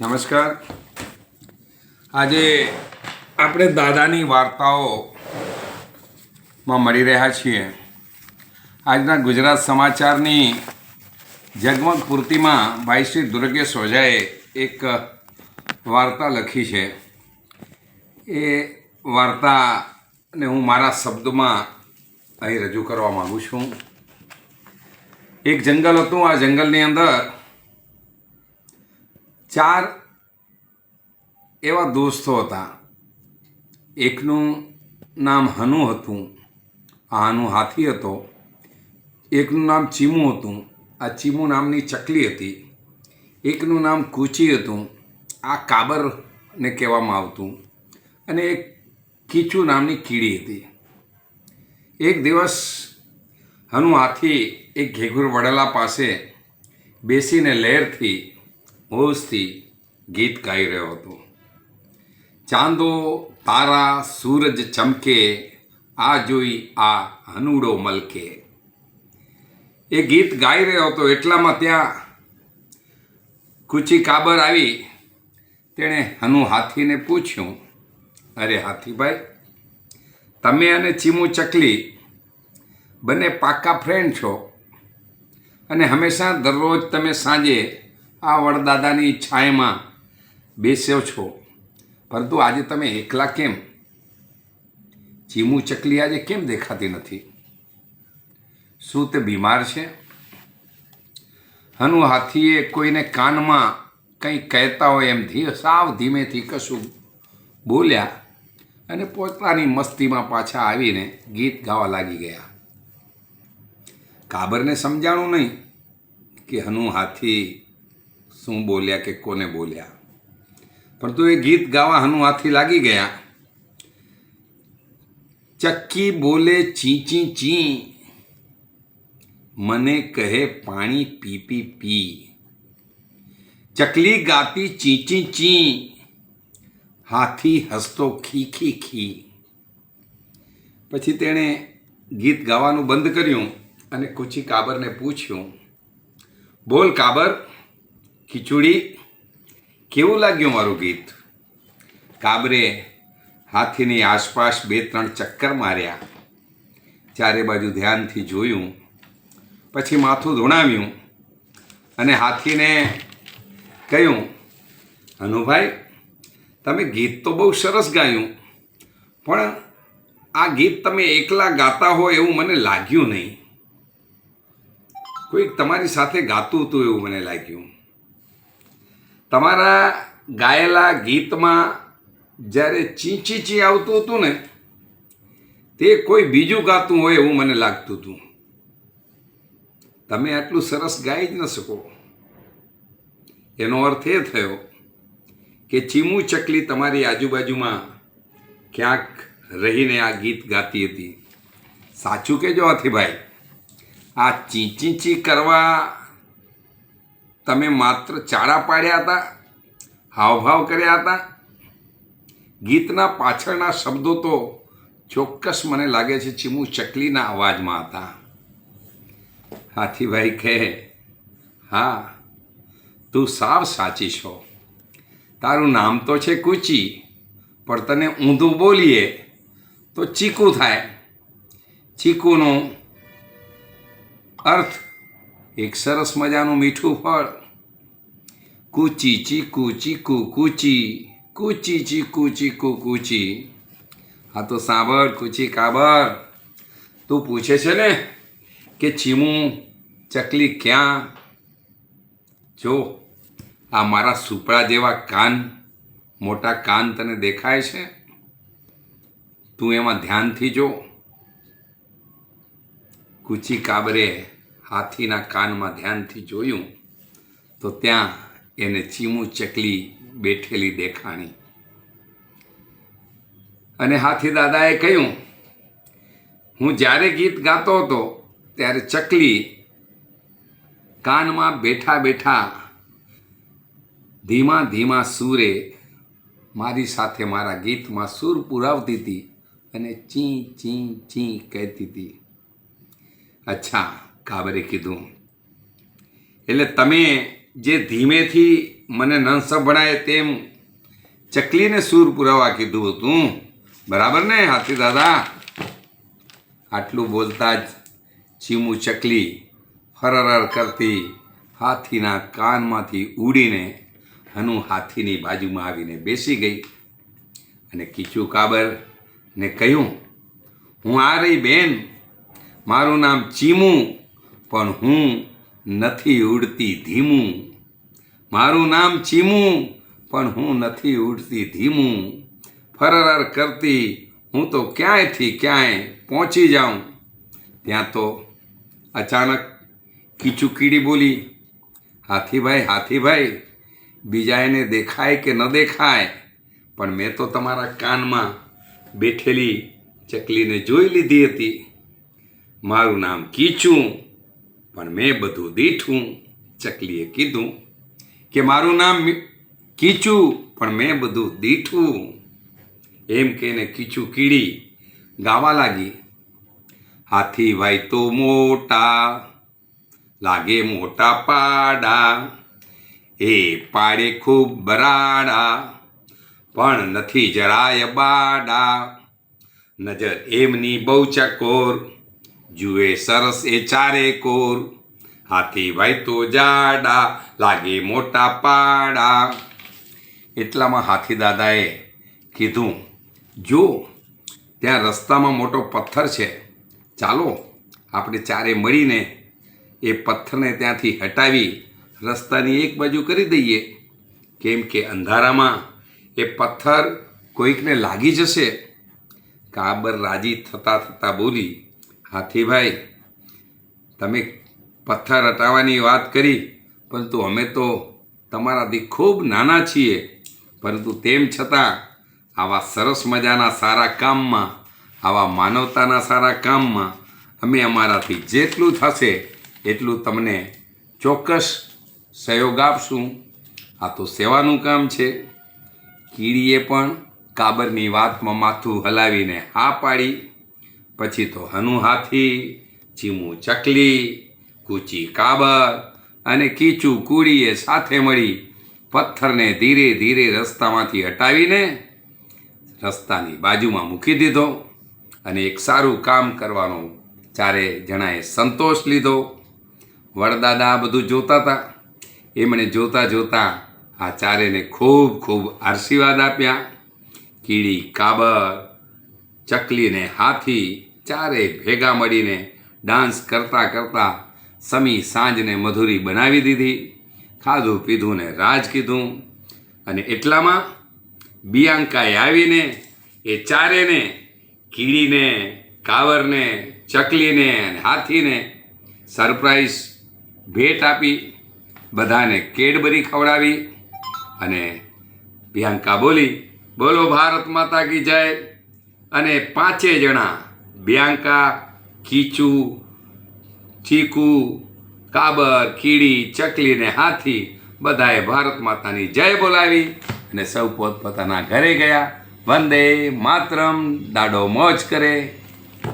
નમસ્કાર. આજે આપણે દાદાની વાર્તાઓમાં મળી રહ્યા છીએ. આજના ગુજરાત સમાચારની જગમગ પૂર્તિમાં ભાઈ શ્રી દુર્ગેશ ઓઝાએ એક વાર્તા લખી છે. એ વાર્તાને હું મારા શબ્દોમાં અહીં રજૂ કરવા માગું છું. એક જંગલ હતું. આ જંગલની અંદર 4 એવા દોસ્તો હતા. એકનું નામ હનુ હતું. આ હનુ હાથી હતો. એકનું નામ ચીમુ હતું. આ ચીમુ નામની ચકલી હતી. એકનું નામ કૂચી હતું. આ કાબરને કહેવામાં આવતું. અને એક કીચુ નામની કીડી હતી. એક દિવસ હનુ હાથી એક ઘેઘુર વડલા પાસે બેસીને લહેરથી હોશથી ગીત ગાઈ રહ્યો હતો. ચાંદો તારા સૂરજ ચમકે, આ જોઈ આ હનુડો મલકે. એ ગીત ગાઈ રહ્યો હતો. એટલામાં ત્યાં કૂચી કાબર આવી. તેણે હનુ હાથીને પૂછ્યું, અરે હાથીભાઈ, તમે અને ચીમુ ચકલી બંને પાક્કા ફ્રેન્ડ છો અને હંમેશા દરરોજ તમે સાંજે આ વડદાદાની છાયામાં બેસ્યો છો, પરંતુ આજે તમે એકલા કેમ? ચીમુ ચકલી આજે કેમ દેખાતી નથી? શું તે બીમાર છે? હનુ હાથીએ કોઈને કાનમાં કંઈ કહેતા હોય એમ સાવ ધીમેથી કશું બોલ્યા અને પોતાની મસ્તીમાં પાછા આવીને ગીત ગાવા લાગી ગયા. કાબરને સમજાણું નહીં કે હનુ હાથી શું બોલ્યા કે કોને બોલ્યા, પરંતુ એ ગીત ગાવા હનુ હાથી લાગી ગયા. ચક્કી બોલે ચી ચી ચી, મને કહે પાણી પી પી પી. ચકલી ગાતી ચી ચી ચી, હાથી હસતો ખી ખી ખી. પછી તેણે ગીત ગાવાનું બંધ કર્યું અને કૂચી કાબરને પૂછ્યું, બોલ કાબર, ખીચુડી, કેવું લાગ્યું મારું ગીત? કાબરે હાથીની આસપાસ 2-3 ચક્કર માર્યા. ચારે બાજુ ધ્યાનથી જોયું. પછી માથું ધૂણાવ્યું અને હાથીને કહ્યું, હનુભાઈ, તમે ગીત તો બહુ સરસ ગાયું, પણ આ ગીત તમે એકલા ગાતા હો એવું મને લાગ્યું નહીં. કોઈક તમારી સાથે ગાતું હતું એવું મને લાગ્યું. તમારા ગાયેલા ગીતમાં જ્યારે ચી ચી ચી આવતું હતું ને, તે કોઈ બીજું ગાતું હોય એવું મને લાગતું હતું. તમે આટલું સરસ ગાઈ જ ન શકો. એનો અર્થ એ થયો કે ચીમુ ચકલી તમારી આજુબાજુમાં ક્યાંક રહીને આ ગીત ગાતી હતી. સાચું કહેજો હાથીભાઈ, આ ચી ચી ચી કરવા તમે માત્ર ચાળા પાડ્યા હતા, હાવભાવ કર્યા હતા? ગીતના પાછળના શબ્દો તો ચોક્કસ મને લાગે છે ચીમુ ચકલીના અવાજમાં હતા. હાથીભાઈ કહે, હા, તું સાવ સાચી છો. તારું નામ તો છે કૂચી, પણ તને ઊંધું બોલીએ તો ચીકુ થાય. ચીકુનો અર્થ એક સરસ મજાનું મીઠું ફળ. કૂચી ચીકુ ચીકુ કૂચી, કૂચી ચીકુ ચીકુ કૂચી. હા તો સાંભળ કૂચી કાબર, તું પૂછે છે ને કે ચીમુ ચકલી ક્યાં? જો આ મારા સુપડા જેવા કાન, મોટા કાન તને દેખાય છે? તું એમાં ધ્યાનથી જો. કૂચી કાબરે હાથીના કાનમાં ધ્યાનથી જોયું તો ત્યાં એને ચીમુ ચકલી બેઠેલી દેખાણી. અને હાથી દાદાએ કહ્યું, હું જ્યારે ગીત ગાતો હતો ત્યારે ચકલી કાનમાં બેઠા બેઠા ધીમા ધીમા સૂરે મારી સાથે મારા ગીતમાં સૂર પુરાવતી હતી અને ચી ચી ચી કહેતી હતી. અચ્છા, કાબરે કીધું, એટલે તમે જે ધીમેથી મને ન સંભળાય તેમ ચકલીને સૂર પુરાવા કીધું હતું. બરાબર ને હાથી દાદા? આટલું બોલતા જ ચીમુ ચકલી ફરર કરતી હાથીના કાનમાંથી ઉડીને હનુ હાથીની બાજુમાં આવીને બેસી ગઈ અને કીચું કાબરને કહ્યું, હું આ રહી બેન, મારું નામ ચીમું, પણ હું નથી ઉડતી ધીમું. મારું નામ ચીમું, પણ હું નથી ઉડતી ધીમું. ફરર કરતી હું તો ક્યાંયથી ક્યાંય પહોંચી જાઉં. ત્યાં તો અચાનક કીચું કીડી બોલી, હાથીભાઈ, બીજા એને દેખાય કે ન દેખાય, પણ મેં તો તમારા કાનમાં બેઠેલી ચકલીને જોઈ લીધી હતી. મારું નામ કીચું, પણ મેં બધું દીઠું. ચકલીએ કીધું કે મારું નામ કીચું, પણ મેં બધું દીઠું. એમ કહીને કીચું કીડી ગાવા લાગી, હાથીભાઈ તો મોટા લાગે મોટા પાડા, એ પાડે ખૂબ બરાડા, પણ નથી જરાય બાડા. નજર એમની બહુ ચકોર, જુએ સરસ એ ચારે કોર. હાથીભાઈ તો જાડા લાગે મોટા પાડા. એટલામાં હાથી દાદાએ કીધું, જો ત્યાં રસ્તામાં મોટો પથ્થર છે, ચાલો આપણે ચારે મળીને એ પથ્થરને ત્યાંથી હટાવી રસ્તાની એક બાજુ કરી દઈએ, કેમ કે અંધારામાં એ પથ્થર કોઈકને લાગી જશે. કાબર રાજી થતાં બોલી, હાથીભાઈ, તમે પથ્થર હટાવવાની વાત કરી, પરંતુ અમે તો તમારાથી ખૂબ નાના છીએ, પરંતુ તેમ છતાં આવા સરસ મજાના સારા કામમાં, આવા માનવતાના સારા કામમાં અમે અમારાથી જેટલું થશે એટલું તમને ચોક્કસ સહયોગ આપશું. આ તો સેવાનું કામ છે. કીડીએ પણ કાબરની વાતમાં માથું હલાવીને હા પાડી. પછી તો હનુ હાથી, ચીમુ ચકલી, કૂચી કાબર અને કીચું કૂડીએ સાથે મળી પથ્થરને ધીરે ધીરે રસ્તામાંથી હટાવીને રસ્તાની બાજુમાં મૂકી દીધો અને એક સારું કામ કરવાનો ચારે જણાએ સંતોષ લીધો. વડદાદા બધું જોતા હતા. એમણે જોતાં આ ચારેને ખૂબ ખૂબ આશીર્વાદ આપ્યા. કીડી, કાબર, ચકલી ને હાથી ચારે ભેગા મળીને ડાન્સ કરતાં સમી સાંજને મધુરી બનાવી દીધી. ખાધું પીધું ને રાજ કીધું. અને એટલામાં બિયાંકાએ આવીને એ ચારેને, કીડીને, કાવરને, ચકલીને અને હાથીને સરપ્રાઈઝ ભેટ આપી. બધાને કેડબરી ખવડાવી. અને બિયાંકા બોલી, બોલો ભારત માતા કી જય. અને પાંચે જણા બિયાંકા, કીચું, ચીકુ, કાબર, કીડી, ચકલી ને હાથી બધાએ ભારત માતાની જય બોલાવી અને સૌ પોતપોતાના ઘરે ગયા. વંદે માતરમ. દાડો મોજ કરે.